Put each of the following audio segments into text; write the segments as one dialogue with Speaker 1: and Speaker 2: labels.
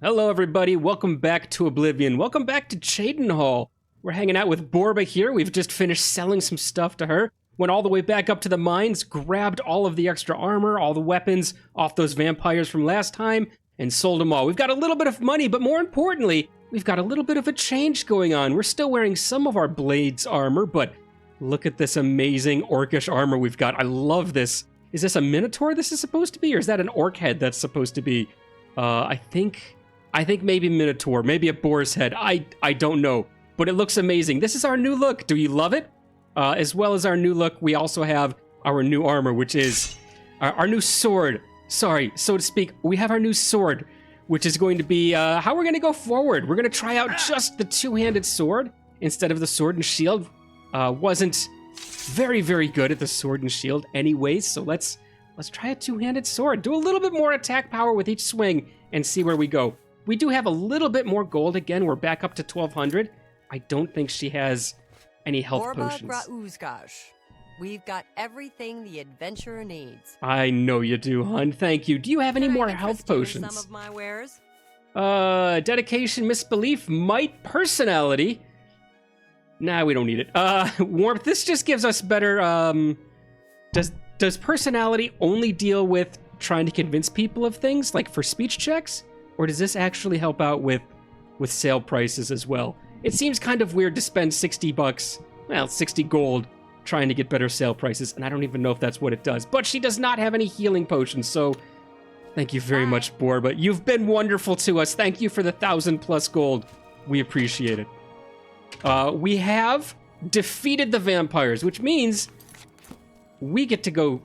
Speaker 1: Hello everybody, welcome back to Oblivion. Welcome back to Cheydinhal. We're hanging out with Borba here. We've just finished selling some stuff to her. Went all the way back up to the mines, grabbed all of the extra armor, all the weapons off those vampires from last time, and sold them all. We've got a little bit of money, but more importantly, we've got a little bit of a change going on. We're still wearing some of our Blade's armor, but look at this amazing orcish armor we've got. I love this. Is this a Minotaur this is supposed to be, or is that an orc head that's supposed to be? I think maybe Minotaur, maybe a boar's head. I don't know, but it looks amazing. This is our new look. Do you love it? As well as our new look, we also have our new armor, which is our new sword. Sorry, so to speak. We have our new sword, which is going to be how we're going to go forward. We're going to try out just the two-handed sword instead of the sword and shield. Wasn't very, very good at the sword and shield anyways, so let's try a two-handed sword. Do a little bit more attack power with each swing and see where we go. We do have a little bit more gold. Again, we're back up to 1,200. I don't think she has any health potions.
Speaker 2: We've got everything the adventurer needs.
Speaker 1: I know you do, hun. Thank you. Do you have any more health potions?
Speaker 2: Some of my wares?
Speaker 1: Dedication, misbelief, might, personality. Nah, we don't need it. Warmth. This just gives us better. Does personality only deal with trying to convince people of things, like for speech checks, or does this actually help out with sale prices as well? It seems kind of weird to spend 60 bucks, well, 60 gold, trying to get better sale prices, and I don't even know if that's what it does. But she does not have any healing potions, so thank you very much, Borba. You've been wonderful to us. Thank you for the 1,000+ gold. We appreciate it. We have defeated the vampires, which means we get to go.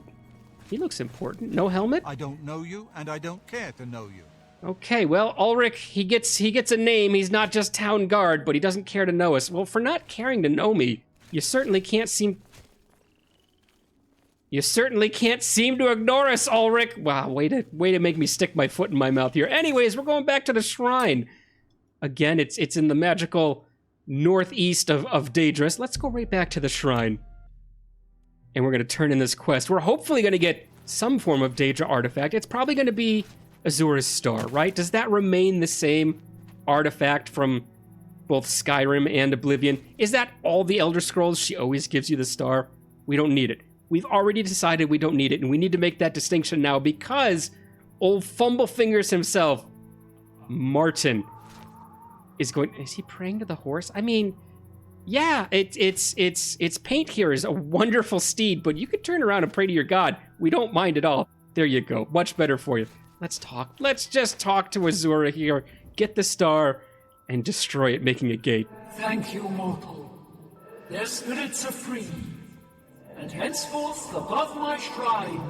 Speaker 1: He looks important. No helmet?
Speaker 3: I don't know you, and I don't care to know you.
Speaker 1: Okay, well, Ulrich, he gets a name. He's not just town guard, but he doesn't care to know us. Well, for not caring to know me, you certainly can't seem to ignore us, Ulrich. Wow, way to make me stick my foot in my mouth here. Anyways, we're going back to the shrine. Again, it's in the magical northeast of Daedrus. Let's go right back to the shrine. And we're going to turn in this quest. We're hopefully going to get some form of Daedra artifact. It's probably going to be Asuras Star, right? Does that remain the same artifact from both Skyrim and Oblivion? Is that all the Elder Scrolls? She always gives you the star? We don't need it. We've already decided we don't need it, and we need to make that distinction now because old Fumblefingers himself, Martin, is he praying to the horse? I mean, yeah, it's paint here is a wonderful steed, but you could turn around and pray to your god. We don't mind at all. There you go. Much better for you. Let's talk. Let's just talk to Azura here, get the star, and destroy it, making a gate.
Speaker 4: Thank you, mortal. Their spirits are free, and henceforth above my shrine,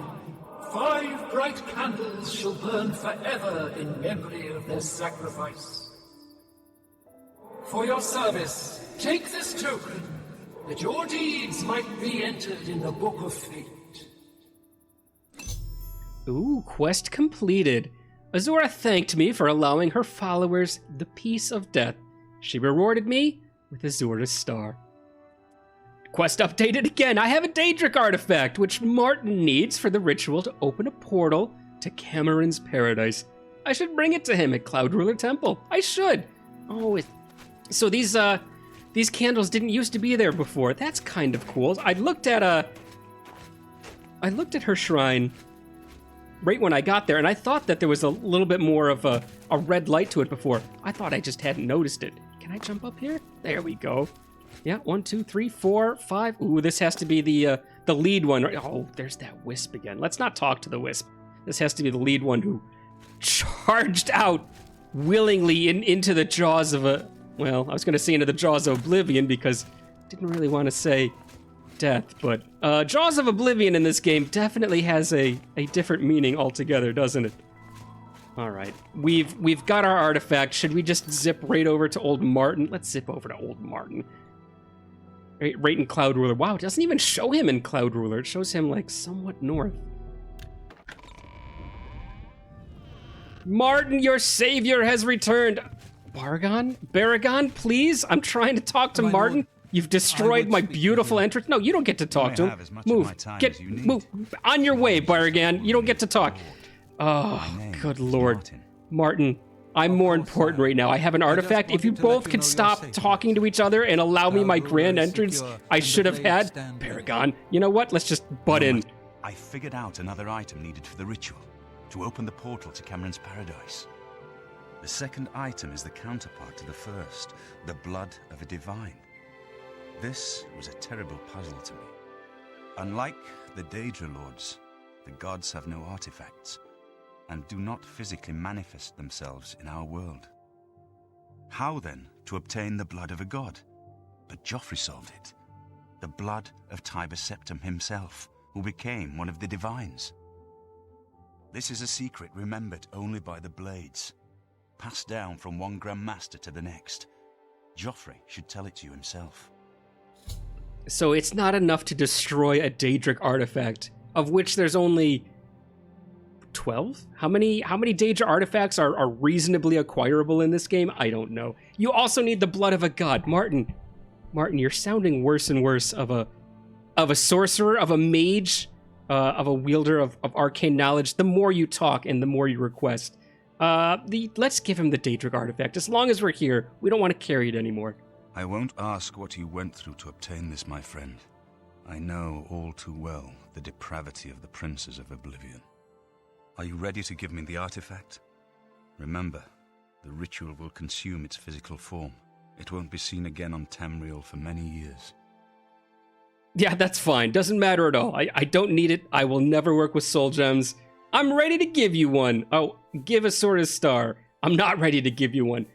Speaker 4: 5 bright candles shall burn forever in memory of their sacrifice. For your service, take this token, that your deeds might be entered in the Book of Fate.
Speaker 1: Ooh, quest completed. Azura thanked me for allowing her followers the peace of death. She rewarded me with Azura's star. Quest updated again. I have a Daedric artifact, which Martin needs for the ritual to open a portal to Cameron's paradise. I should bring it to him at Cloud Ruler Temple. I should. Oh, so these candles didn't used to be there before. That's kind of cool. I looked at her shrine right when I got there, and I thought that there was a little bit more of a red light to it before. I thought I just hadn't noticed it. Can I jump up here? There we go. Yeah, 1, 2, 3, 4, 5. Ooh, this has to be the lead one. Oh, there's that wisp again. Let's not talk to the wisp. This has to be the lead one who charged out willingly into the jaws of a... Well, I was going to say into the jaws of Oblivion because I didn't really want to say death, but Jaws of Oblivion in this game definitely has a different meaning altogether, doesn't it? All right, we've got our artifact. Should we just zip right over to Old Martin? Let's zip over to Old Martin. Right in Cloud Ruler. Wow, it doesn't even show him in Cloud Ruler. It shows him like somewhat north. Martin, your savior has returned. Baragon, please? I'm trying to talk to Martin. You've destroyed my beautiful entrance. No, you don't get to talk to him. Move. Move. On your way, Baragan. You don't get to talk. Oh, good lord. Martin, I'm
Speaker 3: Of
Speaker 1: more
Speaker 3: course,
Speaker 1: important
Speaker 3: sir.
Speaker 1: right now. I have an
Speaker 3: I just
Speaker 1: artifact. If you
Speaker 3: wanted to let
Speaker 1: both
Speaker 3: you
Speaker 1: could
Speaker 3: know you're
Speaker 1: stop
Speaker 3: safe,
Speaker 1: talking to
Speaker 3: yes.
Speaker 1: each other and allow me
Speaker 3: Our
Speaker 1: my
Speaker 3: ruler
Speaker 1: grand
Speaker 3: is
Speaker 1: entrance
Speaker 3: secure,
Speaker 1: I
Speaker 3: and the
Speaker 1: should have
Speaker 3: blades
Speaker 1: had.
Speaker 3: stand ready.
Speaker 1: Paragon, you know what? Let's just butt in.
Speaker 5: I figured out another item needed for the ritual, to open the portal to Cameron's paradise. The second item is the counterpart to the first, the blood of a divine. This was a terrible puzzle to me. Unlike the Daedra Lords, the gods have no artifacts, and do not physically manifest themselves in our world. How then to obtain the blood of a god? But Joffrey solved it. The blood of Tiber Septim himself, who became one of the divines. This is a secret remembered only by the Blades, passed down from one Grand Master to the next. Joffrey should tell it to you himself.
Speaker 1: So it's not enough to destroy a Daedric artifact, of which there's only 12? How many Daedra artifacts are reasonably acquirable in this game? I don't know. You also need the blood of a god. Martin, you're sounding worse and worse of a sorcerer, of a mage, of a wielder of arcane knowledge. The more you talk and the more you request. Let's give him the Daedric artifact. As long as we're here, we don't want to carry it anymore.
Speaker 5: I won't ask what you went through to obtain this, my friend. I know all too well the depravity of the princes of Oblivion. Are you ready to give me the artifact? Remember, the ritual will consume its physical form. It won't be seen again on Tamriel for many years.
Speaker 1: Yeah, that's fine. Doesn't matter at all. I don't need it. I will never work with soul gems. I'm ready to give you one. Oh, give Asuras Star. I'm not ready to give you one.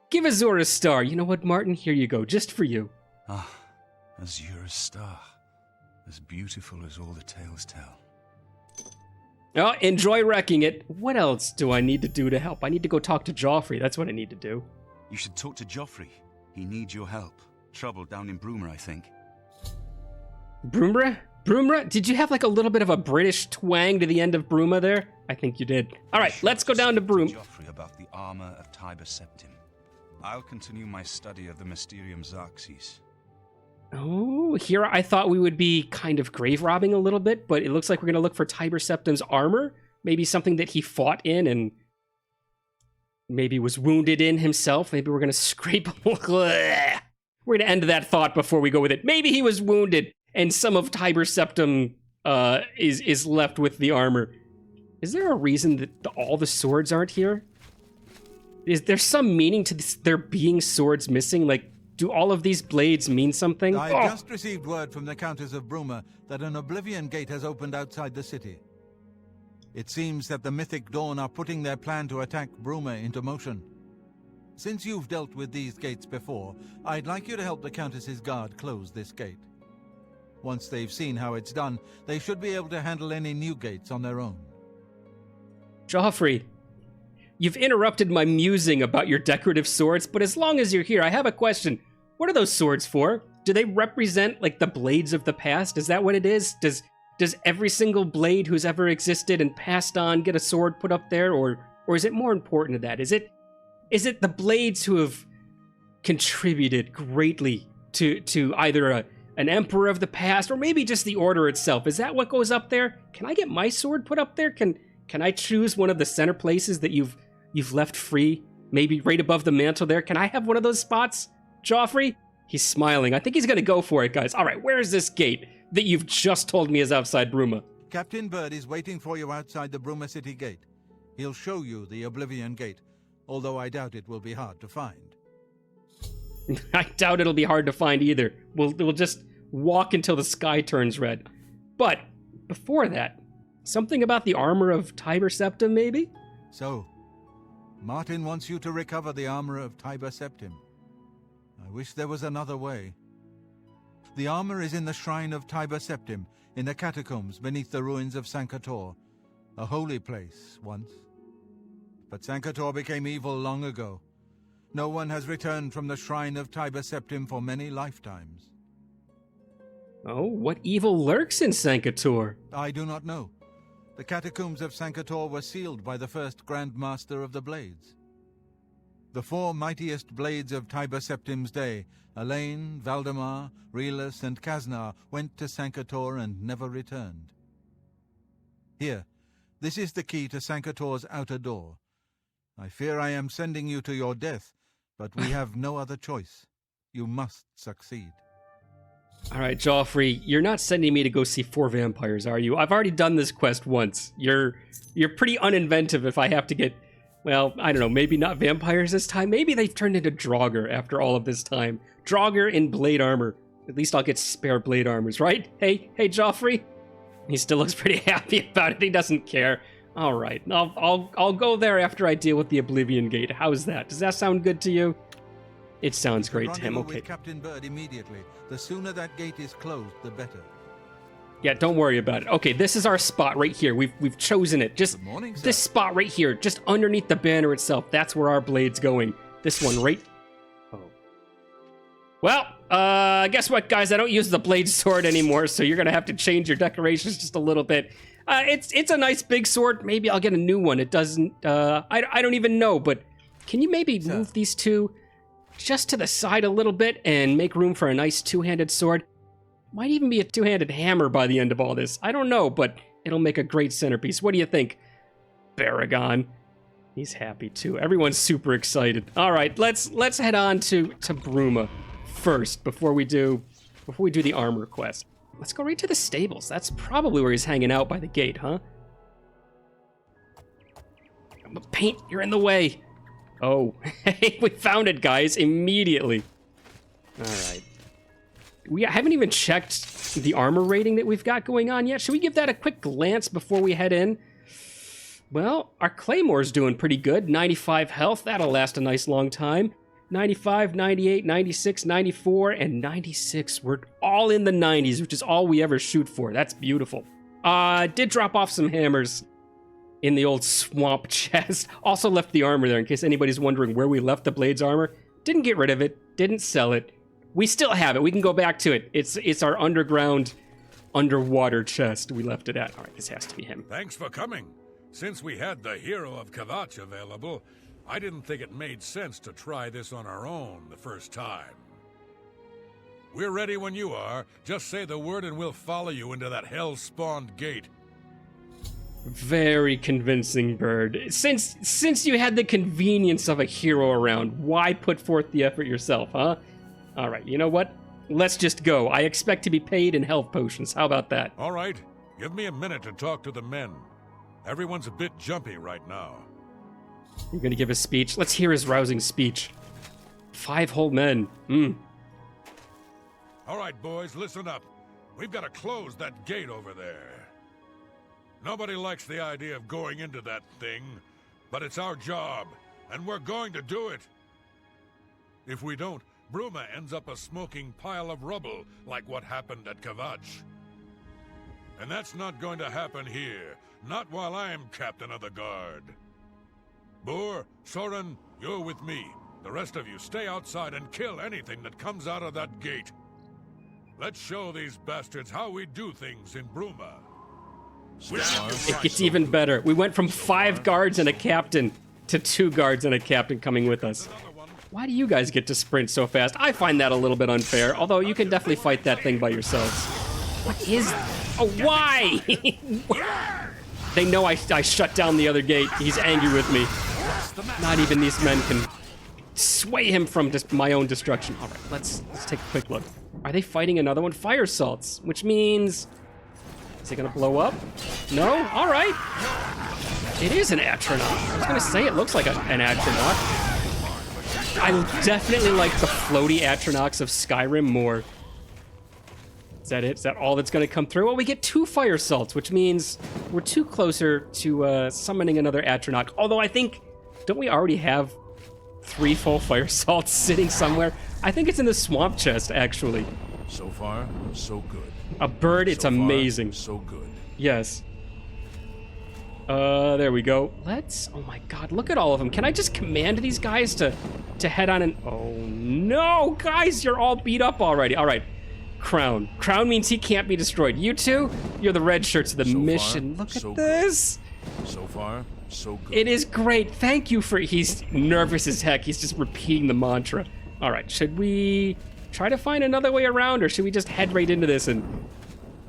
Speaker 1: Give Asuras Star. You know what, Martin? Here you go, just for you.
Speaker 5: Ah, Asuras Star. As beautiful as all the tales tell.
Speaker 1: Oh, enjoy wrecking it. What else do I need to do to help? I need to go talk to Joffrey. That's what I need to do.
Speaker 5: You should talk to Joffrey. He needs your help. Trouble down in Bruma, I think.
Speaker 1: Brumra? Brumra? Did you have like a little bit of a British twang to the end of Bruma there? I think you did. All right, let's go down to Broom.
Speaker 5: Joffrey about the armor of Tiber Septim. I'll continue my study of the Mysterium Xarxes.
Speaker 1: Oh, here I thought we would be kind of grave robbing a little bit, but it looks like we're going to look for Tiber Septim's armor. Maybe something that he fought in and maybe was wounded in himself. Maybe we're going to scrape. We're going to end that thought before we go with it. Maybe he was wounded and some of Tiber Septim is left with the armor. Is there a reason that all the swords aren't here? Is there some meaning to this, there being swords missing? Like, do all of these blades mean something?
Speaker 3: I just received word from the Countess of Bruma that an Oblivion Gate has opened outside the city. It seems that the Mythic Dawn are putting their plan to attack Bruma into motion. Since you've dealt with these gates before, I'd like you to help the Countess's guard close this gate. Once they've seen how it's done, they should be able to handle any new gates on their own.
Speaker 1: Joffrey, you've interrupted my musing about your decorative swords, but as long as you're here, I have a question. What are those swords for? Do they represent, like, the blades of the past? Is that what it is? Does every single blade who's ever existed and passed on get a sword put up there? Or is it more important than that? Is it the blades who have contributed greatly to either an emperor of the past or maybe just the order itself? Is that what goes up there? Can I get my sword put up there? Can I choose one of the center places that you've left free? Maybe right above the mantle there. Can I have one of those spots, Joffrey? He's smiling. I think he's going to go for it, guys. All right, where is this gate that you've just told me is outside Bruma?
Speaker 3: Captain Burd is waiting for you outside the Bruma City Gate. He'll show you the Oblivion Gate, although I doubt it will be hard to find.
Speaker 1: I doubt it'll be hard to find either. We'll just walk until the sky turns red. But before that, something about the armor of Tiber Septim, maybe?
Speaker 3: So, Martin wants you to recover the armor of Tiber Septim. I wish there was another way. The armor is in the shrine of Tiber Septim, in the catacombs beneath the ruins of Sankator, a holy place once. But Sankator became evil long ago. No one has returned from the shrine of Tiber Septim for many lifetimes.
Speaker 1: Oh, what evil lurks in Sankator?
Speaker 3: I do not know. The catacombs of Sankator were sealed by the first Grand Master of the Blades. The four mightiest blades of Tiber Septim's day, Elaine, Valdemar, Relus, and Kaznar, went to Sankator and never returned. Here, this is the key to Sankator's outer door. I fear I am sending you to your death, but we have no other choice. You must succeed.
Speaker 1: All right, Joffrey, you're not sending me to go see 4 vampires, are you? I've already done this quest once. You're pretty uninventive if I have to get, well, I don't know, maybe not vampires this time. Maybe they've turned into Draugr after all of this time. Draugr in blade armor. At least I'll get spare blade armors, right? Hey, Joffrey? He still looks pretty happy about it. He doesn't care. All right, I'll go there after I deal with the Oblivion Gate. How's that? Does that sound good to you? It sounds great to him. Okay.
Speaker 3: With Captain Burd immediately. The sooner that gate is closed, the better.
Speaker 1: Yeah, don't worry about it. Okay, this is our spot right here. We've chosen it. Just
Speaker 3: Good morning, sir.
Speaker 1: this spot right here, just underneath the banner itself. That's where our blade's going. This one right. Oh. Well, guess what, guys? I don't use the blade sword anymore, so you're gonna have to change your decorations just a little bit. It's a nice big sword. Maybe I'll get a new one. It doesn't. I don't even know. But can you maybe move these two just to the side a little bit and make room for a nice two-handed sword? Might even be a two-handed hammer by the end of all this. I don't know, but it'll make a great centerpiece. What do you think, Baragon? He's happy too. Everyone's super excited. All right, let's head on to Bruma first before we do the armor quest. Let's go right to the stables. That's probably where he's hanging out by the gate, huh? Paint, you're in the way. Oh, hey, we found it, guys, immediately. All right. We haven't even checked the armor rating that we've got going on yet. Should we give that a quick glance before we head in? Well, our Claymore's doing pretty good. 95 health, that'll last a nice long time. 95, 98, 96, 94, and 96. We're all in the 90s, which is all we ever shoot for. That's beautiful. Did drop off some hammers in the old swamp chest. Also left the armor there in case anybody's wondering where we left the Blade's armor. Didn't get rid of it. Didn't sell it. We still have it. We can go back to it. It's our underwater chest we left it at. All right, this has to be him.
Speaker 6: Thanks for coming. Since we had the hero of Kvatch available, I didn't think it made sense to try this on our own the first time. We're ready when you are. Just say the word and we'll follow you into that hell-spawned gate.
Speaker 1: Very convincing, Burd. Since you had the convenience of a hero around, why put forth the effort yourself, huh? All right, you know what? Let's just go. I expect to be paid in health potions. How about that?
Speaker 6: All right. Give me a minute to talk to the men. Everyone's a bit jumpy right now.
Speaker 1: You're gonna give a speech? Let's hear his rousing speech. 5 whole men.
Speaker 6: All right, boys, listen up. We've got to close that gate over there. Nobody likes the idea of going into that thing, but it's our job, and we're going to do it. If we don't, Bruma ends up a smoking pile of rubble, like what happened at Kvatch. And that's not going to happen here, not while I'm captain of the guard. Boor, Soren, you're with me. The rest of you stay outside and kill anything that comes out of that gate. Let's show these bastards how we do things in Bruma.
Speaker 1: It gets even better. We went from 5 guards and a captain to 2 guards and a captain coming with us. Why do you guys get to sprint so fast? I find that a little bit unfair, although you can definitely fight that thing by yourselves. What is... Oh, why? They know I shut down the other gate. He's angry with me. Not even these men can sway him from just my own destruction. All right, let's take a quick look. Are they fighting another one? Fire salts, which means... Is it gonna blow up? No? All right. It is an Atronach. I was gonna say it looks like an Atronach. I definitely like the floaty Atronachs of Skyrim more. Is that it? Is that all that's gonna come through? Well, we get 2 fire salts, which means we're 2 closer to summoning another Atronach. Although I think, don't we already have 3 full fire salts sitting somewhere? I think it's in the swamp chest, actually.
Speaker 6: So far, so good.
Speaker 1: A bird, it's amazing.
Speaker 6: So good.
Speaker 1: Yes. There we go. Oh my god, look at all of them. Can I just command these guys to head on and... Oh no, guys, you're all beat up already. All right, Crown. Crown means he can't be destroyed. You two, you're the red shirts of the mission. Look at this.
Speaker 6: So far, so good.
Speaker 1: It is great. Thank you for... He's nervous as heck. He's just repeating the mantra. All right, should we try to find another way around, or should we just head right into this and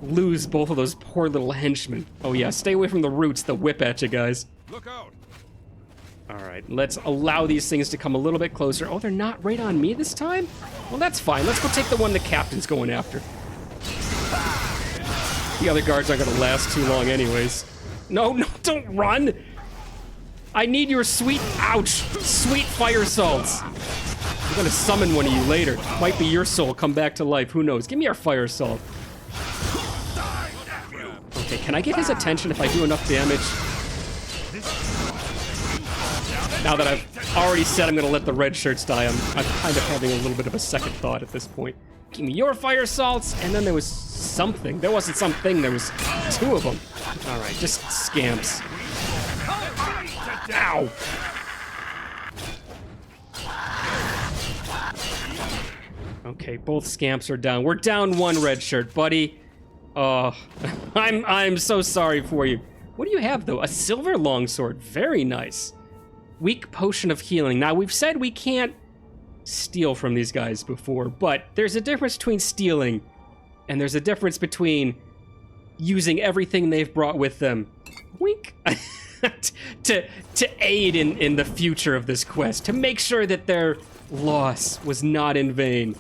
Speaker 1: lose both of those poor little henchmen? Oh yeah, stay away from the roots. They'll whip at you guys.
Speaker 6: Look out!
Speaker 1: All right, let's allow these things to come a little bit closer. Oh, they're not right on me this time? Well, that's fine. Let's go take the one the captain's going after. The other guards aren't gonna last too long anyways. No, no, don't run! I need your sweet, ouch, sweet fire salts. I'm gonna summon one of you later. Might be your soul come back to life, who knows? Give me our fire salt. Okay, can I get his attention if I do enough damage? Now that I've already said I'm gonna let the red shirts die, I'm kind of having a little bit of a second thought at this point. Give me your fire salts, and then there was something. There wasn't something, there was two of them. All right, just scamps. Ow! Okay, both scamps are down. We're down one red shirt, buddy. Oh, I'm so sorry for you. What do you have, though? A silver longsword. Very nice. Weak potion of healing. Now, we've said we can't steal from these guys before, but there's a difference between stealing and there's a difference between using everything they've brought with them. Wink. to aid in the future of this quest, to make sure that their loss was not in vain.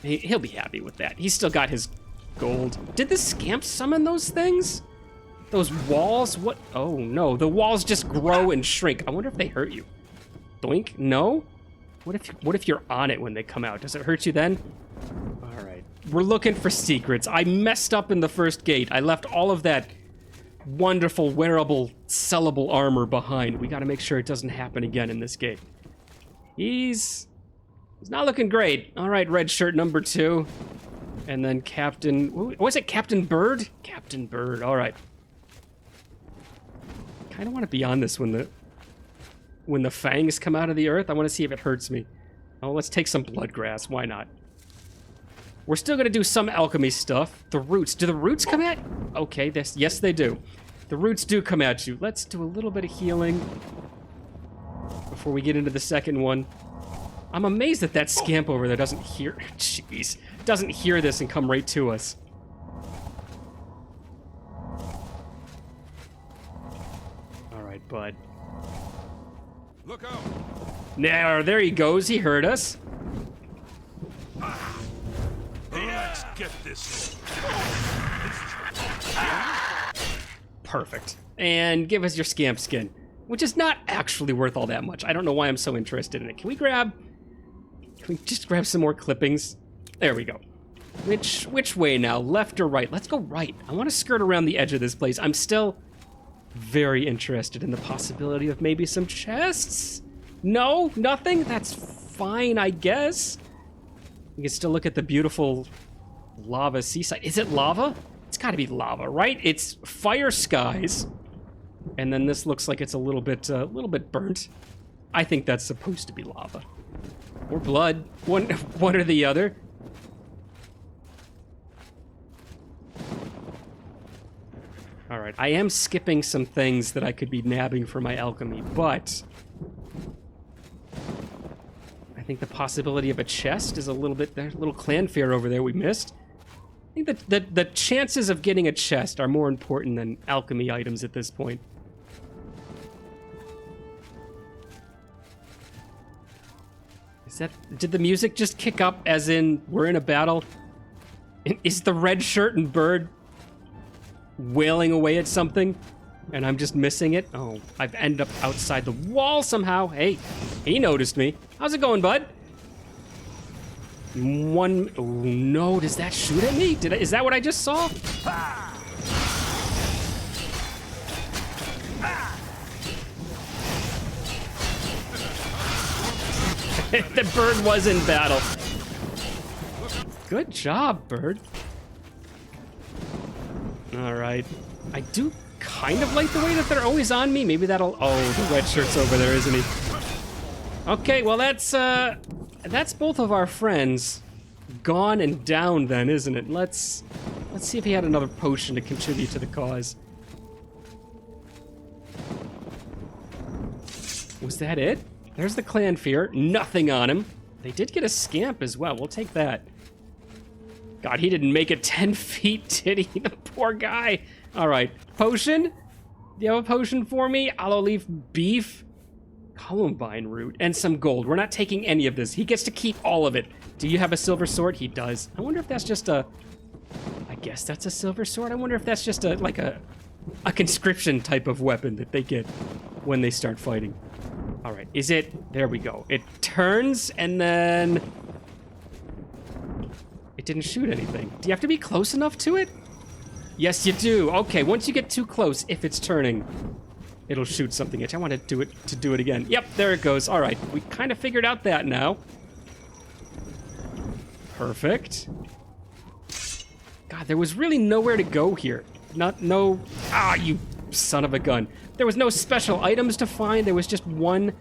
Speaker 1: He'll be happy with that. He's still got his gold. Did the scamp summon those things? Those walls? What? Oh no, the walls just grow and shrink. I wonder if they hurt you. Doink? No? What if you're on it when they come out? Does it hurt you then? All right. We're looking for secrets. I messed up in the first gate. I left all of that wonderful, wearable, sellable armor behind. We gotta make sure it doesn't happen again in this gate. He's not looking great. All right, red shirt number 2. And then Captain... Was it Captain Burd? Captain Burd, all right. Kind of want to be on this when the fangs come out of the earth. I want to see if it hurts me. Oh, let's take some blood grass. Why not? We're still going to do some alchemy stuff. The roots. Do the roots come at... Okay, yes, they do. The roots do come at you. Let's do a little bit of healing before we get into the second one. I'm amazed that that scamp over there doesn't hear... Jeez. Doesn't hear this and come right to us. All right, bud.
Speaker 6: Look out!
Speaker 1: There he goes. He heard us.
Speaker 6: Let's get this.
Speaker 1: Perfect. And give us your scamp skin, which is not actually worth all that much. I don't know why I'm so interested in it. Can we just grab some more clippings? There we go. Which way now? Left or right? Let's go right. I want to skirt around the edge of this place. I'm still very interested in the possibility of maybe some chests. No? Nothing? That's fine, I guess. You can still look at the beautiful lava seaside. Is it lava? It's got to be lava, right? It's fire skies. And then this looks like it's a little bit burnt. I think that's supposed to be lava. Or blood. One or the other. All right, I am skipping some things that I could be nabbing for my alchemy, but I think the possibility of a chest is a little bit... There's a little clanfear over there we missed. I think that the chances of getting a chest are more important than alchemy items at this point. Did the music just kick up as in we're in a battle? Is the red shirt and Burd wailing away at something and I'm just missing it? Oh, I've ended up outside the wall somehow. Hey, he noticed me. How's it going, bud? Oh no, does that shoot at me? Is that what I just saw? The Burd was in battle. Good job, Burd. All right. I do kind of like the way that they're always on me. Maybe that'll... Oh, the red shirt's over there, isn't he? Okay, well, that's both of our friends gone and down then, isn't it? Let's see if he had another potion to contribute to the cause. Was that it? There's the clanfear. Nothing on him. They did get a scamp as well. We'll take that. God, he didn't make it 10 feet, did he? The poor guy. All right. Potion? Do you have a potion for me? Aloe leaf beef? Columbine root and some gold. We're not taking any of this. He gets to keep all of it. Do you have a silver sword? He does. I wonder if that's just a... I guess that's a silver sword. I wonder if that's just a conscription type of weapon that they get when they start fighting. All right, is it... There we go. It turns and then... It didn't shoot anything. Do you have to be close enough to it? Yes, you do. Okay, once you get too close, if it's turning, it'll shoot something at you. I want to do it again. Yep, there it goes. All right, we kind of figured out that now. Perfect. God, there was really nowhere to go here. Ah, you son of a gun. There was no special items to find. There was just one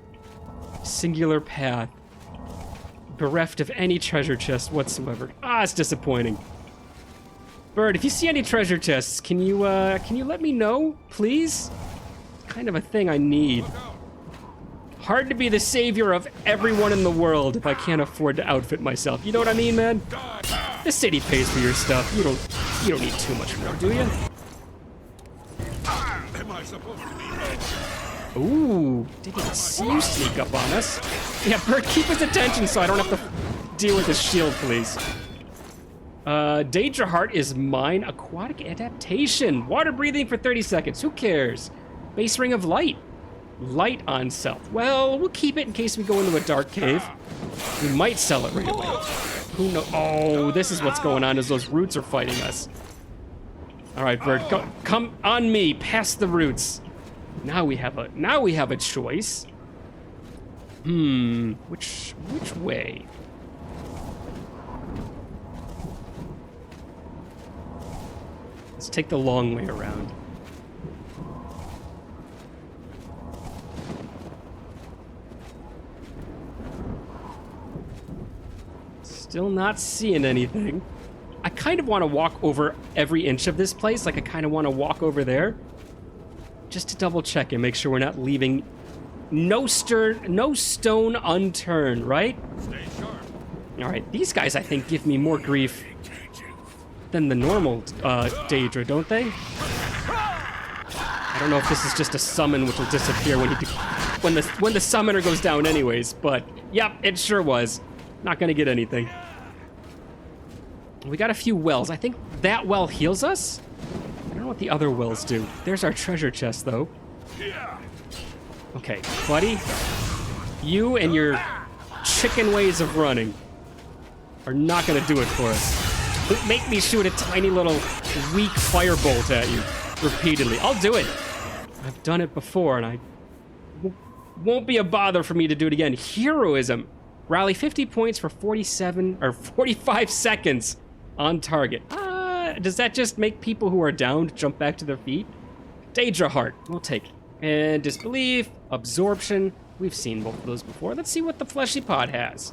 Speaker 1: singular path, bereft of any treasure chest whatsoever. Ah, it's disappointing. Burd, if you see any treasure chests, can you let me know, please? It's kind of a thing I need. Hard to be the savior of everyone in the world if I can't afford to outfit myself. You know what I mean, man? The city pays for your stuff. You don't need too much more, do you?
Speaker 6: Am I supposed to be
Speaker 1: Ooh, didn't see you sneak up on us. Yeah, Burd, keep his attention so I don't have to deal with his shield, please. Daedra Heart is mine. Aquatic adaptation. Water breathing for 30 seconds. Who cares? Base ring of light. Light on self. Well, we'll keep it in case we go into a dark cave. We might sell it right away. Who knows? Oh, this is what's going on, is those roots are fighting us. All right, Burd, come on me. Past the roots. Now we have a choice. Which way? Let's take the long way around. Still not seeing anything. I kind of want to walk over every inch of this place. Like, I kind of want to walk over there. Just to double check and make sure we're not leaving no stone unturned, right?
Speaker 6: Stay sharp.
Speaker 1: All right, these guys, I think, give me more grief than the normal Daedra, don't they? I don't know if this is just a summon which will disappear when the summoner goes down anyways, but yep, it sure was. Not gonna get anything. We got a few wells. I think that well heals us? I don't know what the other wells do. There's our treasure chest, though. Okay, buddy. You and your chicken ways of running are not gonna do it for us. Make me shoot a tiny little weak firebolt at you repeatedly. I'll do it. I've done it before, and won't be a bother for me to do it again. Heroism. Rally 50 points for 45 seconds on target. Does that just make people who are downed jump back to their feet? Daedra Heart. We'll take it. And Disbelief, Absorption. We've seen both of those before. Let's see what the Fleshy Pod has.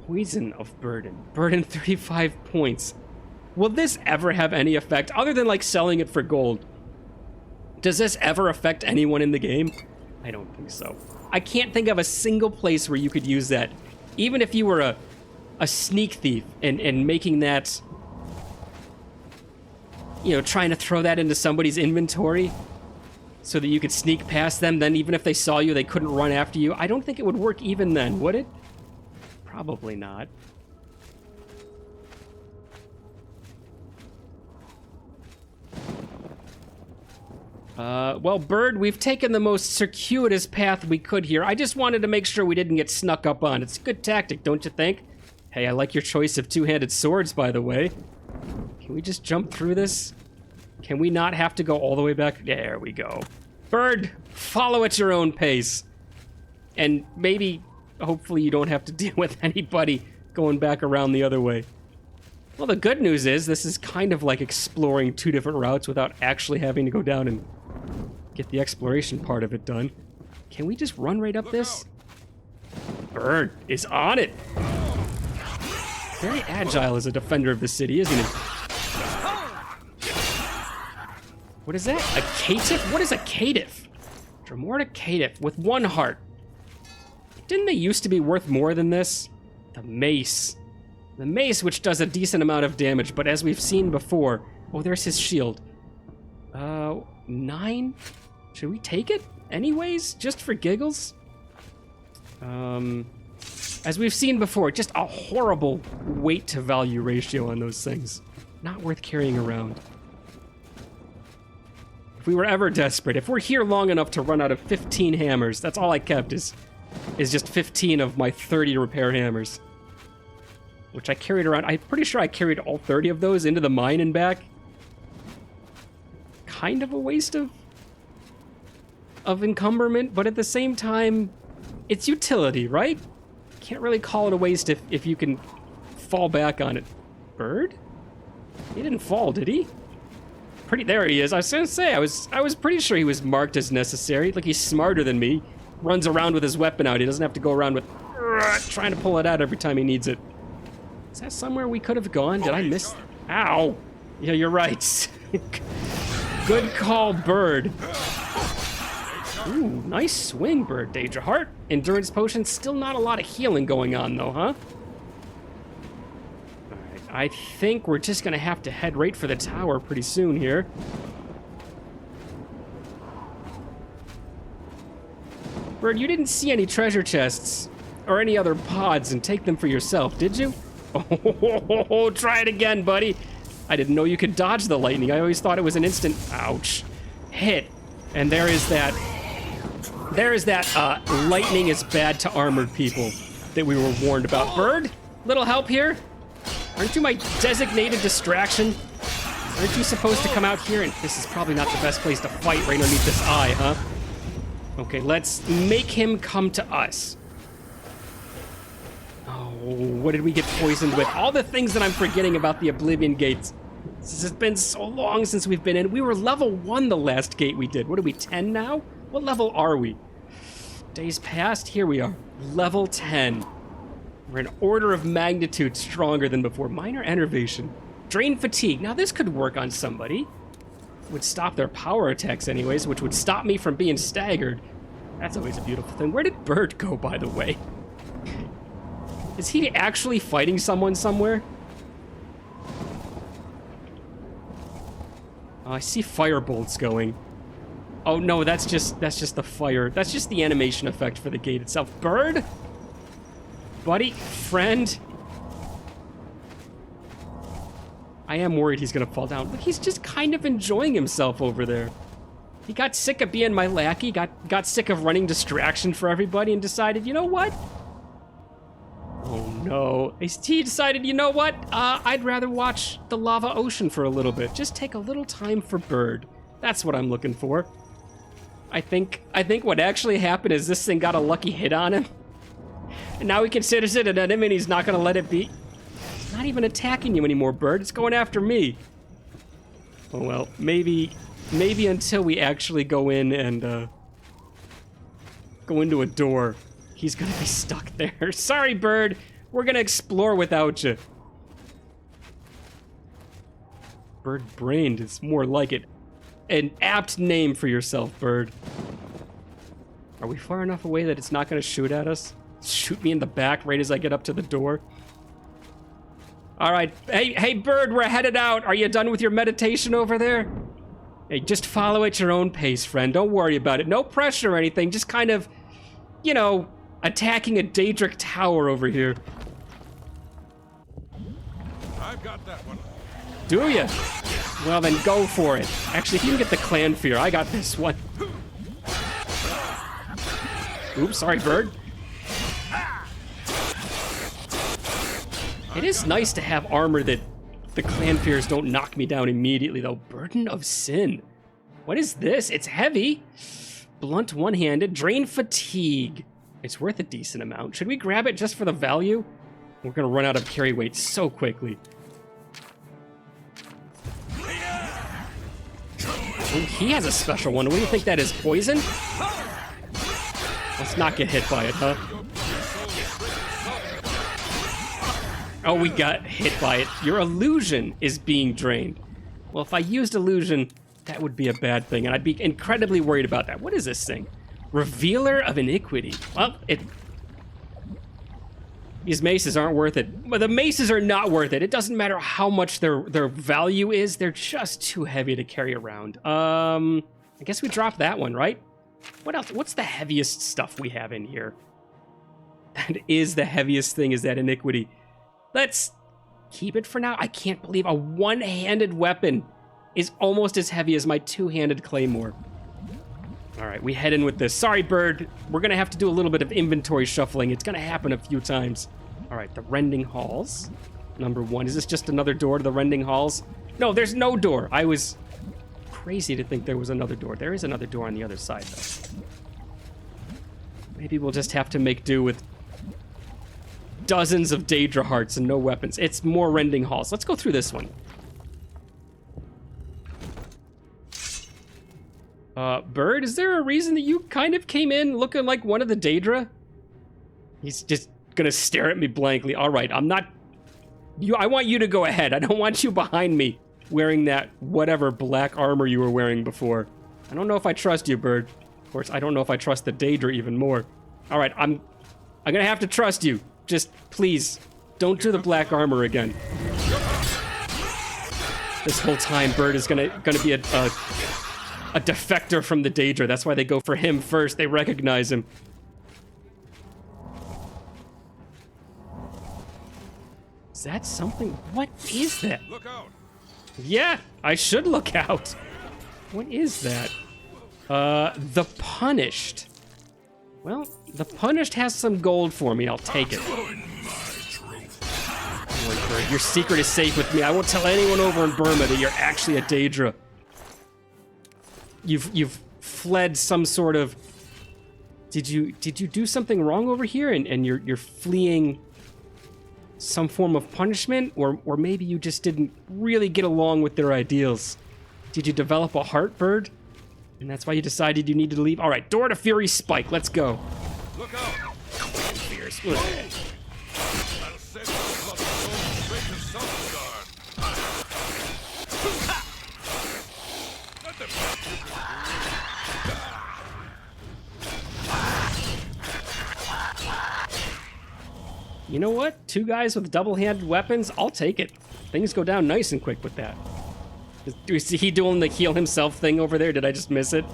Speaker 1: Poison of Burden. Burden 35 points. Will this ever have any effect other than like selling it for gold? Does this ever affect anyone in the game? I don't think so. I can't think of a single place where you could use that. Even if you were a sneak thief and making that, you know, trying to throw that into somebody's inventory so that you could sneak past them, then even if they saw you, they couldn't run after you. I don't think it would work even then, would it? Probably not. Well, Burd, we've taken the most circuitous path we could here. I just wanted to make sure we didn't get snuck up on. It's a good tactic, don't you think? Hey, I like your choice of two-handed swords, by the way. Can we just jump through this? Can we not have to go all the way back? There we go. Burd, follow at your own pace. And maybe, hopefully, you don't have to deal with anybody going back around the other way. Well, the good news is this is kind of like exploring two different routes without actually having to go down and get the exploration part of it done. Can we just run right up this? Burd is on it. Very agile as a defender of the city, isn't he? What is that? A caitiff? What is a caitiff? Dremorta caitiff with one heart. Didn't they used to be worth more than this? The mace. The mace, which does a decent amount of damage, but as we've seen before... Oh, there's his shield. 9? Should we take it? anyways, just for giggles. As we've seen before, just a horrible weight to value ratio on those things. Not worth carrying around. If we were ever desperate, if we're here long enough to run out of 15 hammers, that's all I kept is just 15 of my 30 repair hammers. Which I carried around. I'm pretty sure I carried all 30 of those into the mine and back. Kind of a waste of encumberment, but at the same time, it's utility, right? Can't really call it a waste if you can fall back on it. Burd? He didn't fall, did he? There he is. I was gonna say, I was pretty sure he was marked as necessary. Like, he's smarter than me. Runs around with his weapon out. He doesn't have to go around with trying to pull it out every time he needs it. Is that somewhere we could have gone? Did I miss? Ow! Yeah, you're right. Good call, Burd. Ooh, nice swing, Burd. Daedra Heart. Endurance potion. Still not a lot of healing going on, though, huh? Alright, I think we're just gonna have to head right for the tower pretty soon here. Burd, you didn't see any treasure chests or any other pods and take them for yourself, did you? Oh, try it again, buddy. I didn't know you could dodge the lightning. I always thought it was an instant, ouch, hit. And there is that lightning is bad to armored people that we were warned about. Burd, little help here? Aren't you my designated distraction? Aren't you supposed to come out here? And this is probably not the best place to fight right underneath this eye, huh? Okay, let's make him come to us. Oh, what did we get poisoned with? All the things that I'm forgetting about the Oblivion Gates. This has been so long since we've been in. We were level 1 the last gate we did. What are we, 10 now? What level are we? Days past, here we are. Level 10. We're an order of magnitude stronger than before. Minor enervation. Drain fatigue. Now this could work on somebody. Would stop their power attacks anyways, which would stop me from being staggered. That's always a beautiful thing. Where did Burd go, by the way? Is he actually fighting someone somewhere? Oh, I see fire bolts going. Oh no, that's just the fire. That's just the animation effect for the gate itself. Burd? Buddy? Friend? I am worried he's gonna fall down. Look, he's just kind of enjoying himself over there. He got sick of being my lackey, got sick of running distraction for everybody, and decided, you know what? Oh no. He decided, you know what? I'd rather watch the lava ocean for a little bit. Just take a little time for Burd. That's what I'm looking for. I think what actually happened is this thing got a lucky hit on him. And now he considers it an enemy and he's not gonna let it be. It's not even attacking you anymore, Burd. It's going after me. Oh well, maybe until we actually go in and go into a door, he's gonna be stuck there. Sorry, Burd. We're gonna explore without you. Bird-brained is more like it. An apt name for yourself, Burd. Are we far enough away that it's not gonna shoot at us? Shoot me in the back right as I get up to the door? All right, hey, Burd, we're headed out. Are you done with your meditation over there? Hey, just follow at your own pace, friend. Don't worry about it. No pressure or anything. Just kind of, you know, attacking a Daedric tower over here.
Speaker 6: I've got that one.
Speaker 1: Do ya? Well, then go for it. Actually, if you can get the clan fear, I got this one. Oops, sorry, Burd. It is nice to have armor that the clan fears don't knock me down immediately, though. Burden of Sin. What is this? It's heavy. Blunt one-handed. Drain fatigue. It's worth a decent amount. Should we grab it just for the value? We're gonna run out of carry weight so quickly. Ooh, he has a special one. What do you think that is? Poison? Let's not get hit by it, huh? Oh, we got hit by it. Your illusion is being drained. Well, if I used illusion, that would be a bad thing, and I'd be incredibly worried about that. What is this thing? Revealer of Iniquity. Well, these maces aren't worth it. But the maces are not worth it. It doesn't matter how much their value is. They're just too heavy to carry around. I guess we dropped that one, right? What else? What's the heaviest stuff we have in here? That is the heaviest thing, is that iniquity. Let's keep it for now. I can't believe a one-handed weapon is almost as heavy as my two-handed claymore. All right, we head in with this. Sorry, Burd. We're going to have to do a little bit of inventory shuffling. It's going to happen a few times. All right, the Rending Halls. Number 1. Is this just another door to the Rending Halls? No, there's no door. I was crazy to think there was another door. There is another door on the other side, though. Maybe we'll just have to make do with dozens of Daedra hearts and no weapons. It's more Rending Halls. Let's go through this one. Burd, is there a reason that you kind of came in looking like one of the Daedra? He's just gonna stare at me blankly. All right, I'm not... I want you to go ahead. I don't want you behind me wearing that whatever black armor you were wearing before. I don't know if I trust you, Burd. Of course, I don't know if I trust the Daedra even more. All right, I'm gonna have to trust you. Just, please, don't do the black armor again. This whole time, Burd is gonna be a defector from the Daedra. That's why they go for him first. They recognize him. Is that something? What is that?
Speaker 6: Look out!
Speaker 1: Yeah, I should look out. What is that? The Punished. Well, the Punished has some gold for me. I'll take it. Your secret is safe with me. I won't tell anyone over in Burma that you're actually a Daedra. You've fled some sort of... Did you do something wrong over here and you're fleeing some form of punishment? Or maybe you just didn't really get along with their ideals. Did you develop a heart, Burd? And that's why you decided you needed to leave? All right, Door to Fury Spike. Let's go.
Speaker 6: Look out!
Speaker 1: Fierce.
Speaker 6: That'll save the blood straight to Summerguard. Let them catch you.
Speaker 1: You know what? 2 guys with double-handed weapons, I'll take it. Things go down nice and quick with that. Is he doing the heal himself thing over there? Did I just miss it?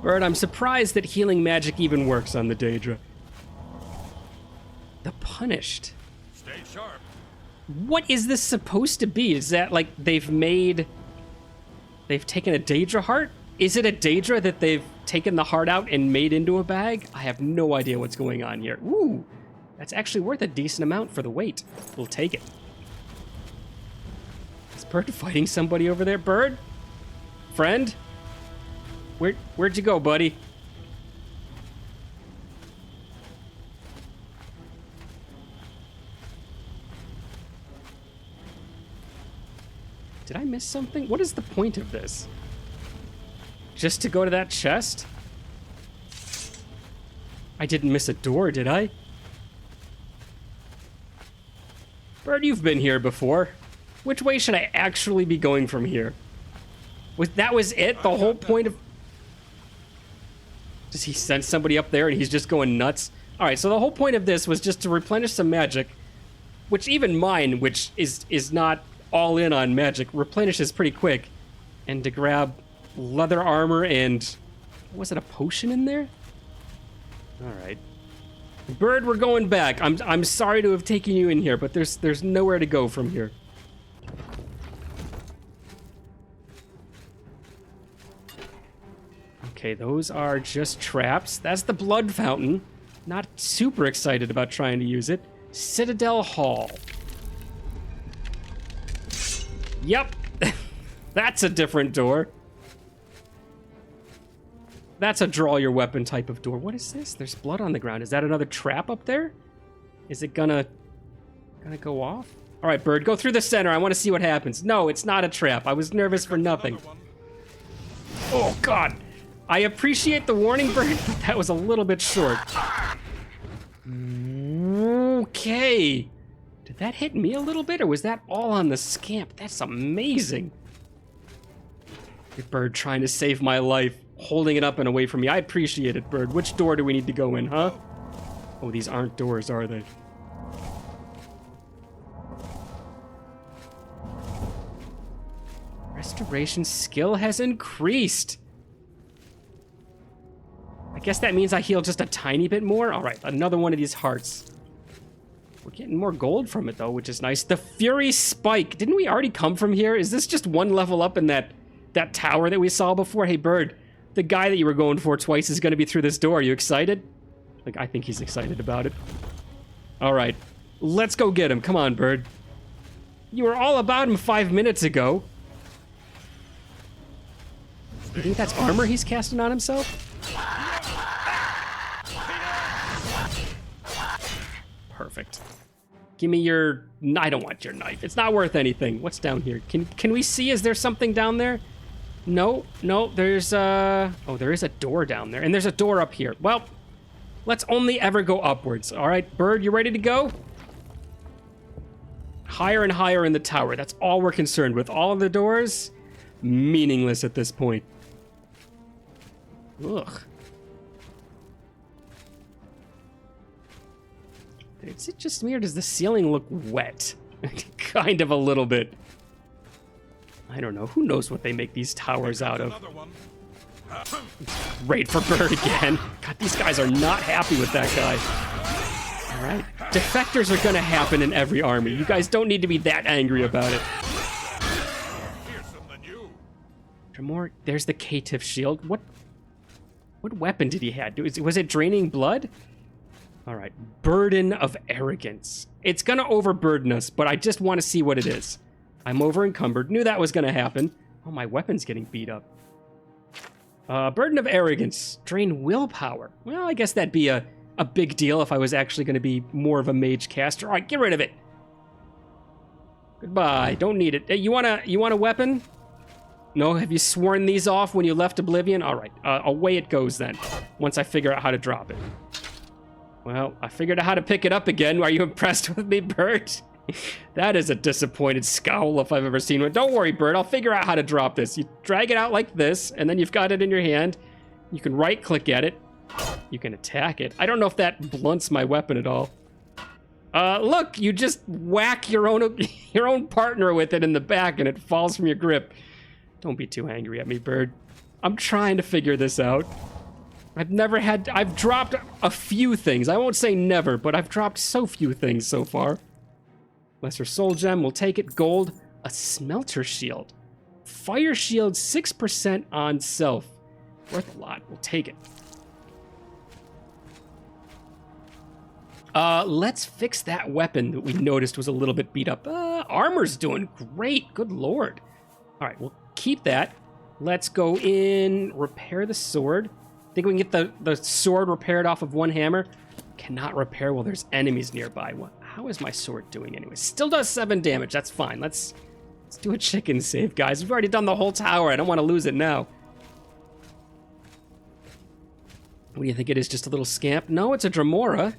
Speaker 1: Burd, I'm surprised that healing magic even works on the Daedra. The Punished.
Speaker 6: Stay sharp.
Speaker 1: What is this supposed to be? Is that like they've taken a Daedra heart? Is it a Daedra that they've taken the heart out and made into a bag? I have no idea what's going on here. Ooh, that's actually worth a decent amount for the weight. We'll take it. Is Burd fighting somebody over there? Burd? Friend? Where'd you go, buddy? Did I miss something? What is the point of this? Just to go to that chest? I didn't miss a door, did I? Burd, you've been here before. Which way should I actually be going from here? That was it? The whole point of... Does he send somebody up there and he's just going nuts? Alright, so the whole point of this was just to replenish some magic, which even mine, which is not all in on magic, replenishes pretty quick, and to grab leather armor and... Was it a potion in there? Alright. Burd, we're going back. I'm sorry to have taken you in here, but there's nowhere to go from here. Okay, those are just traps. That's the blood fountain. Not super excited about trying to use it. Citadel Hall. Yep. That's a different door. That's a draw your weapon type of door. What is this? There's blood on the ground. Is that another trap up there? Is it gonna go off? All right, Burd, go through the center. I want to see what happens. No, it's not a trap. I was nervous for nothing. Oh, God. I appreciate the warning, Burd, but that was a little bit short. Okay. Did that hit me a little bit, or was that all on the scamp? That's amazing. Burd trying to save my life, holding it up and away from me. I appreciate it, Burd. Which door do we need to go in, huh? Oh, these aren't doors, are they? Restoration skill has increased. I guess that means I heal just a tiny bit more. All right, another one of these hearts. We're getting more gold from it, though, which is nice. The Fury Spike. Didn't we already come from here? Is this just one level up in that tower that we saw before? Hey, Burd, the guy that you were going for twice is going to be through this door. Are you excited? Like, I think he's excited about it. All right, let's go get him. Come on, Burd. You were all about him 5 minutes ago. You think that's armor he's casting on himself? Perfect. Give me your... I don't want your knife. It's not worth anything. What's down here? Can we see? Is there something down there? No, there's oh, there is a door down there. And there's a door up here. Well, let's only ever go upwards. All right, Burd, you ready to go? Higher and higher in the tower. That's all we're concerned with. All of the doors, meaningless at this point. Ugh. Is it just me, or does the ceiling look wet? Kind of a little bit. I don't know. Who knows what they make these towers out of? Great for Burd again. God, these guys are not happy with that guy. All right. Defectors are going to happen in every army. You guys don't need to be that angry about it. More. There's the Caitiff shield. What weapon did he have? Was it draining blood? All right, Burden of Arrogance. It's going to overburden us, but I just want to see what it is. I'm over encumbered. Knew that was going to happen. Oh, my weapon's getting beat up. Burden of Arrogance. Drain willpower. Well, I guess that'd be a big deal if I was actually going to be more of a mage caster. All right, get rid of it. Goodbye. Don't need it. Hey, you want a weapon? No? Have you sworn these off when you left Oblivion? All right, away it goes then, once I figure out how to drop it. Well, I figured out how to pick it up again. Are you impressed with me, Burd? That is a disappointed scowl if I've ever seen one. Don't worry, Burd. I'll figure out how to drop this. You drag it out like this, and then you've got it in your hand. You can right-click at it. You can attack it. I don't know if that blunts my weapon at all. Look, you just whack your own partner with it in the back, and it falls from your grip. Don't be too angry at me, Burd. I'm trying to figure this out. I've dropped a few things. I won't say never, but I've dropped so few things so far. Lesser Soul Gem, we'll take it. Gold, a Smelter Shield. Fire Shield, 6% on self. Worth a lot, we'll take it. Let's fix that weapon that we noticed was a little bit beat up. Armor's doing great, good lord. All right, we'll keep that. Let's go in, repair the sword. Think we can get the sword repaired off of one hammer? Cannot repair while there's enemies nearby. How is my sword doing anyway? Still does 7 damage. That's fine. Let's do a chicken save, guys. We've already done the whole tower. I don't want to lose it now. What do you think it is? Just a little scamp? No, it's a Dremora.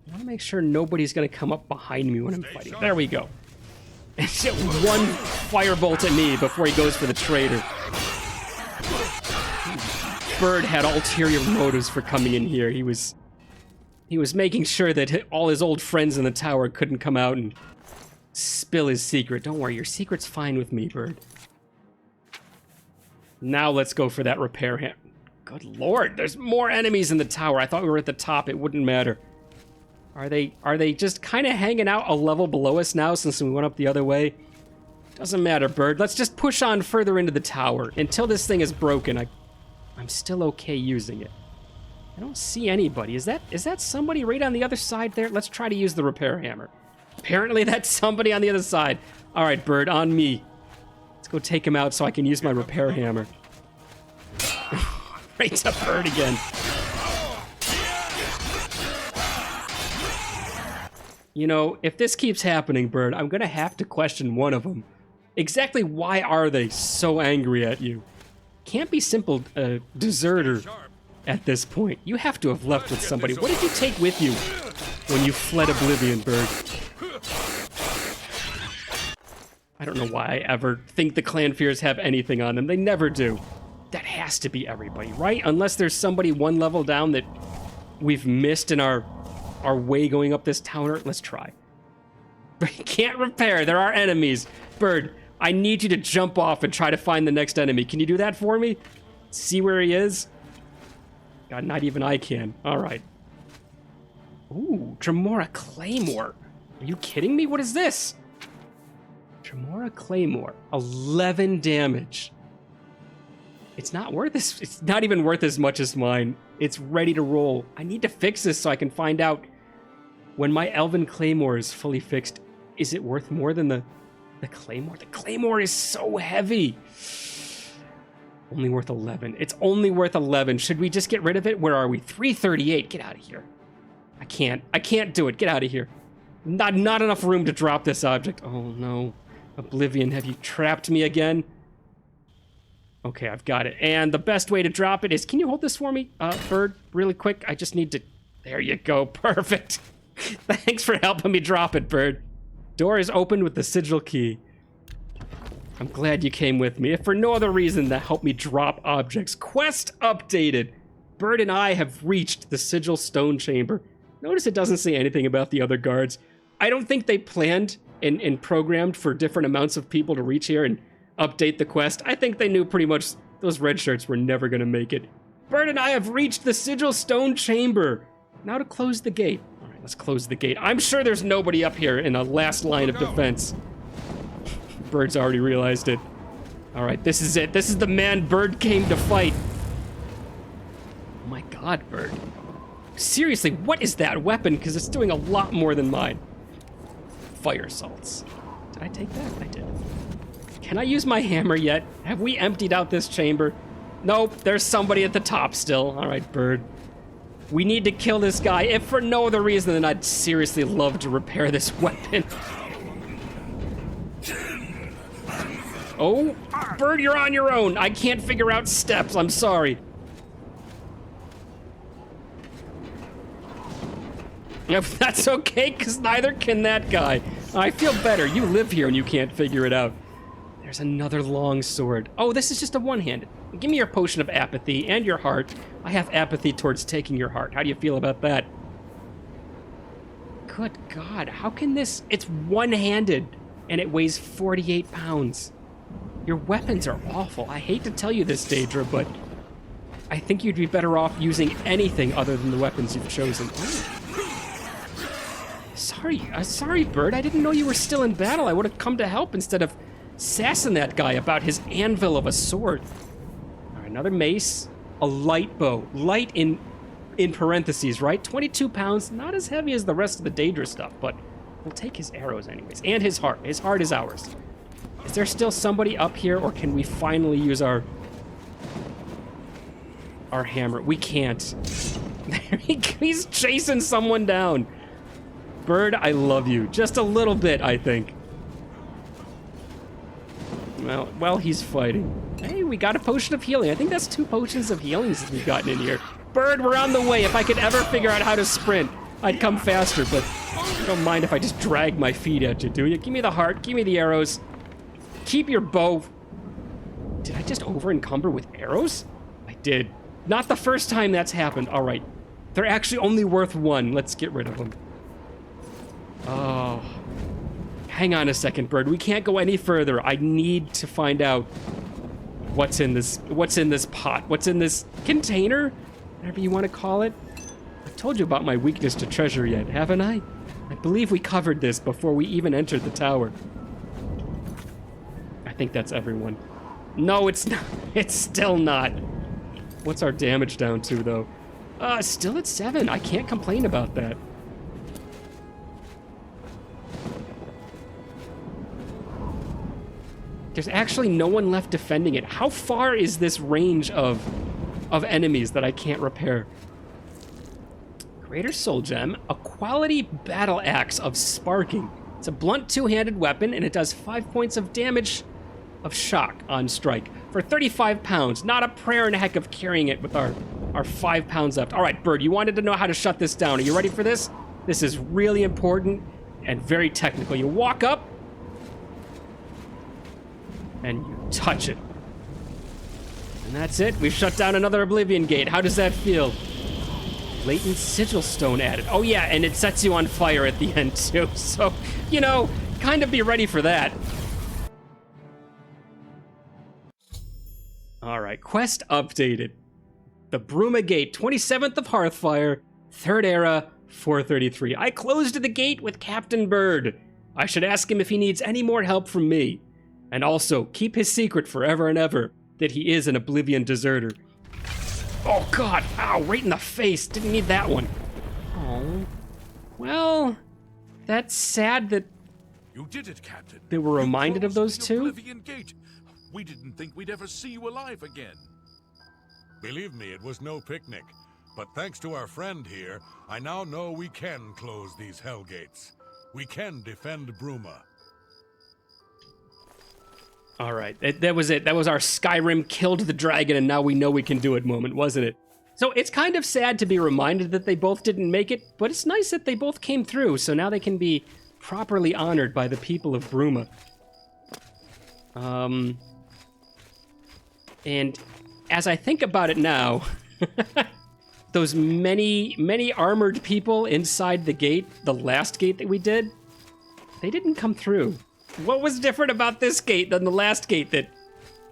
Speaker 1: I want to make sure nobody's going to come up behind me when I'm fighting. There we go. It's one firebolt at me before he goes for the traitor. Burd had ulterior motives for coming in here. He was making sure that all his old friends in the tower couldn't come out and spill his secret. Don't worry, your secret's fine with me, Burd. Now let's go for that repair hammer. Good lord, there's more enemies in the tower. I thought we were at the top. It wouldn't matter. Are they just kind of hanging out a level below us now since we went up the other way? Doesn't matter, Burd. Let's just push on further into the tower. Until this thing is broken, I'm still okay using it. I don't see anybody. Is that somebody right on the other side there? Let's try to use the repair hammer. Apparently that's somebody on the other side. All right, Burd, on me. Let's go take him out so I can use my repair hammer. Right to Burd again. You know, if this keeps happening, Burd, I'm gonna have to question one of them. Exactly why are they so angry at you? Can't be simple deserter at this point. You have to have left with somebody. What did you take with you when you fled Oblivion, Burd? I don't know why I ever think the clan fears have anything on them. They never do. That has to be everybody, right? Unless there's somebody one level down that we've missed in our way going up this tower. Let's try. Can't repair. There are enemies. Burd, I need you to jump off and try to find the next enemy. Can you do that for me? See where he is? God, not even I can. All right. Ooh, Tremora Claymore. Are you kidding me? What is this? Tremora Claymore. 11 damage. It's not worth this. It's not even worth as much as mine. It's ready to roll. I need to fix this so I can find out when my Elven Claymore is fully fixed. Is it worth more than the Claymore? The Claymore is so heavy. Only worth 11. It's only worth 11. Should we just get rid of it? Where are we? 338. Get out of here. I can't do it. Get out of here. Not enough room to drop this object. Oh no. Oblivion, have you trapped me again? Okay, I've got it. And the best way to drop it is, can you hold this for me, Burd, really quick? I just need to, there you go, perfect. Thanks for helping me drop it, Burd. Door is opened with the sigil key. I'm glad you came with me, if for no other reason than to help me drop objects. Quest updated. Burd and I have reached the sigil stone chamber. Notice it doesn't say anything about the other guards. I don't think they planned and programmed for different amounts of people to reach here and update the quest. I think they knew pretty much those red shirts were never going to make it. Burd and I have reached the sigil stone chamber. Now to close the gate. All right, let's close the gate. I'm sure there's nobody up here in a last line of defense. Bird's already realized it. All right, this is it. This is the man Burd came to fight. Oh my God, Burd. Seriously, what is that weapon? Because it's doing a lot more than mine. Fire salts. Did I take that? I did. Can I use my hammer yet? Have we emptied out this chamber? Nope, there's somebody at the top still. All right, Burd. We need to kill this guy, if for no other reason than I'd seriously love to repair this weapon. Oh, Burd, you're on your own. I can't figure out steps. I'm sorry. If that's okay, because neither can that guy. I feel better. You live here and you can't figure it out. There's another long sword. Oh, this is just a one-handed. Give me your potion of apathy and your heart. I have apathy towards taking your heart. How do you feel about that? Good God, how can this... It's one-handed and it weighs 48 pounds. Your weapons are awful. I hate to tell you this, Daedra, but I think you'd be better off using anything other than the weapons you've chosen. Ooh. Sorry, Burd. I didn't know you were still in battle. I would have come to help instead of sassing that guy about his anvil of a sword. All right, another mace, a light bow. Light in parentheses, right? 22 pounds, not as heavy as the rest of the Daedra stuff, but we'll take his arrows anyways. And his heart. His heart is ours. Is there still somebody up here, or can we finally use our hammer? We can't. He's chasing someone down. Burd, I love you. Just a little bit, I think. Well, he's fighting. Hey, we got a potion of healing. I think that's 2 potions of healings that we've gotten in here. Burd, we're on the way. If I could ever figure out how to sprint, I'd come faster, but you don't mind if I just drag my feet at you, do you? Give me the heart. Give me the arrows. Keep your bow. Did I just over-encumber with arrows? I did. Not the first time that's happened. All right. They're actually only worth 1. Let's get rid of them. Oh. Hang on a second, Burd. We can't go any further. I need to find out what's in this pot. What's in this container? Whatever you want to call it. I told you about my weakness to treasure yet, haven't I? I believe we covered this before we even entered the tower. I think that's everyone. No, it's not. It's still not. What's our damage down to, though? Still at 7. I can't complain about that. There's actually no one left defending it. How far is this range of enemies that I can't repair? Greater Soul Gem, a quality battle axe of sparking. It's a blunt 2-handed weapon, and it does 5 points of damage of shock on strike for 35 pounds. Not a prayer in a heck of carrying it with our 5 pounds left. All right, Burd, you wanted to know how to shut this down. Are you ready for this? This is really important and very technical. You walk up, and you touch it. And that's it. We've shut down another Oblivion Gate. How does that feel? Latent Sigil Stone added. Oh yeah, and it sets you on fire at the end too. So, you know, kind of be ready for that. All right, quest updated. The Bruma Gate, 27th of Hearthfire, 3rd Era, 433. I closed the gate with Captain Burd. I should ask him if he needs any more help from me. And also, keep his secret forever and ever that he is an Oblivion deserter. Oh god, ow, right in the face. Didn't need that one. Oh, well, that's sad that
Speaker 7: You did it, Captain.
Speaker 1: they were reminded
Speaker 7: You
Speaker 1: of those
Speaker 7: closed the
Speaker 1: two.
Speaker 7: Oblivion Gate. We didn't think we'd ever see you alive again.
Speaker 6: Believe me, it was no picnic. But thanks to our friend here, I now know we can close these hell gates. We can defend Bruma.
Speaker 1: All right, that was it. That was our Skyrim killed the dragon and now we know we can do it moment, wasn't it? So it's kind of sad to be reminded that they both didn't make it, but it's nice that they both came through, so now they can be properly honored by the people of Bruma. And as I think about it now, those many armored people inside the gate, the last gate that we did, they didn't come through. What was different about this gate than the last gate that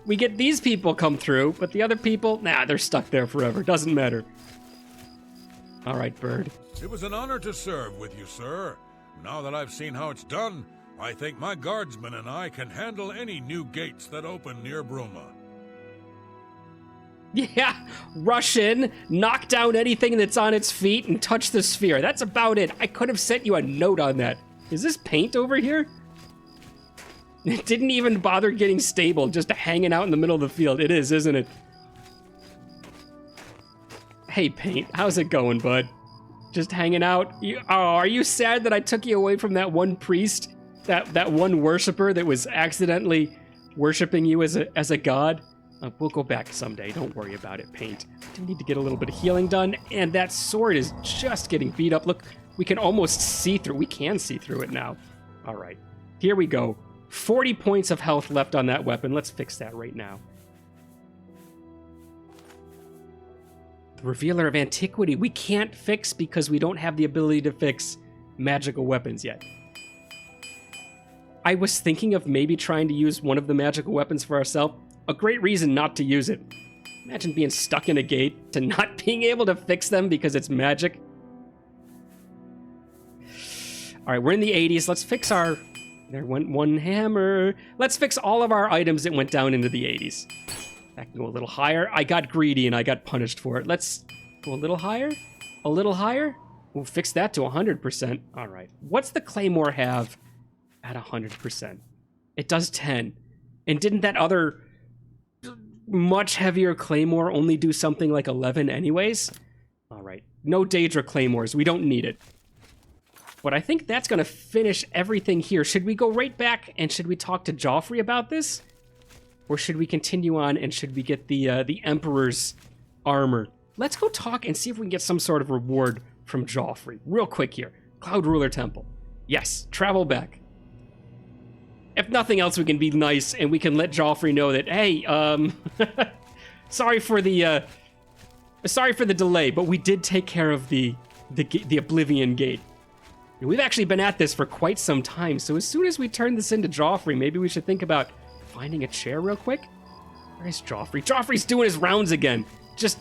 Speaker 1: we get these people come through, but the other people, nah, they're stuck there forever. Doesn't matter. All right, Burd.
Speaker 6: It was an honor to serve with you, sir. Now that I've seen how it's done, I think my guardsmen and I can handle any new gates that open near Bruma.
Speaker 1: Yeah, rush in, knock down anything that's on its feet, and touch the sphere. That's about it. I could have sent you a note on that. Is this paint over here? It didn't even bother getting stable, just hanging out in the middle of the field. It is, isn't it? Hey, Paint, how's it going, bud? Just hanging out? Are you sad that I took you away from that one priest? That one worshiper that was accidentally worshiping you as a god? We'll go back someday. Don't worry about it, Paint. I do need to get a little bit of healing done, and that sword is just getting beat up. Look, we can almost see through. We can see through it now. All right, here we go. 40 points of health left on that weapon. Let's fix that right now. The Revealer of Antiquity we can't fix because we don't have the ability to fix magical weapons yet. I was thinking of maybe trying to use one of the magical weapons for ourselves. A great reason not to use it. Imagine being stuck in a gate to not being able to fix them because it's magic. All right, we're in the 80s. Let's fix our... There went one hammer. Let's fix all of our items that went down into the 80s. That can go a little higher. I got greedy and I got punished for it. Let's go a little higher. A little higher. We'll fix that to 100%. All right. What's the Claymore have at 100%? It does 10. And didn't that other much heavier Claymore only do something like 11 anyways? All right. No Daedra Claymores. We don't need it. But I think that's going to finish everything here. Should we go right back and should we talk to Joffrey about this? Or should we continue on and should we get the Emperor's armor? Let's go talk and see if we can get some sort of reward from Joffrey. Real quick here. Cloud Ruler Temple. Yes, travel back. If nothing else, we can be nice and we can let Joffrey know that, hey, sorry for the delay, but we did take care of the Oblivion Gate. We've actually been at this for quite some time, so as soon as we turn this into Joffrey, maybe we should think about finding a chair real quick. Where's Joffrey? Joffrey's doing his rounds again. Just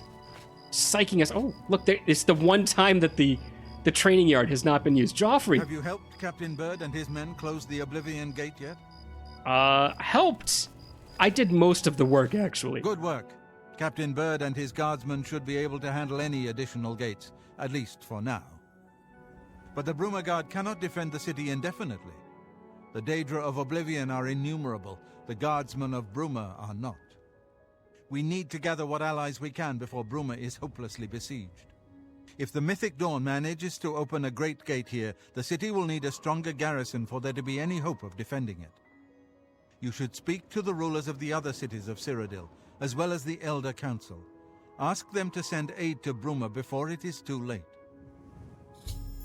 Speaker 1: psyching us. Oh, look, it's the one time that the training yard has not been used. Joffrey.
Speaker 3: Have you helped Captain Burd and his men close the Oblivion Gate yet?
Speaker 1: Helped? I did most of the work, actually.
Speaker 3: Good work. Captain Burd and his guardsmen should be able to handle any additional gates, at least for now. But the Bruma Guard cannot defend the city indefinitely. The Daedra of Oblivion are innumerable. The guardsmen of Bruma are not. We need to gather what allies we can before Bruma is hopelessly besieged. If the Mythic Dawn manages to open a great gate here, the city will need a stronger garrison for there to be any hope of defending it. You should speak to the rulers of the other cities of Cyrodiil, as well as the Elder Council. Ask them to send aid to Bruma before it is too late.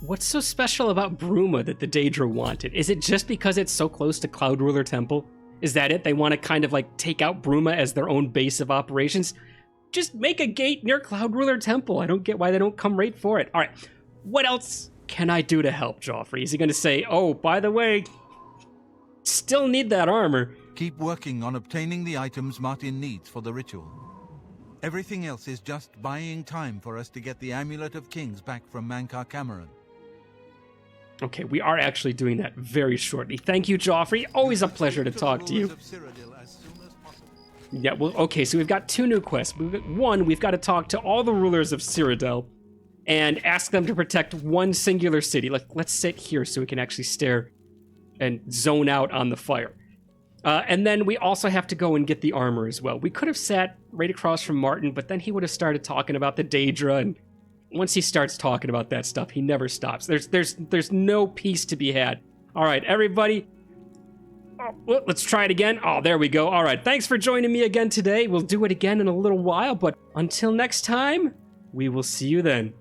Speaker 1: What's so special about Bruma that the Daedra wanted? Is it just because it's so close to Cloud Ruler Temple? Is that it? They want to kind of like take out Bruma as their own base of operations? Just make a gate near Cloud Ruler Temple. I don't get why they don't come right for it. All right, what else can I do to help Joffrey? Is he going to say, oh, by the way, still need that armor,
Speaker 3: Keep working on obtaining the items Martin needs for the ritual. Everything else is just buying time for us to get the Amulet of Kings back from Mankar Cameron.
Speaker 1: Okay, we are actually doing that very shortly. Thank you, Joffrey. Always a pleasure to talk to you. Yeah, well, okay, so we've got 2 new quests. We've got to talk to all the rulers of Cyrodiil and ask them to protect one singular city. Let's sit here so we can actually stare and zone out on the fire. And then we also have to go and get the armor as well. We could have sat right across from Martin, but then he would have started talking about the Daedra, and once he starts talking about that stuff, he never stops. There's no peace to be had. All right, everybody. Oh, let's try it again. Oh, there we go. All right, thanks for joining me again today. We'll do it again in a little while, but until next time, we will see you then.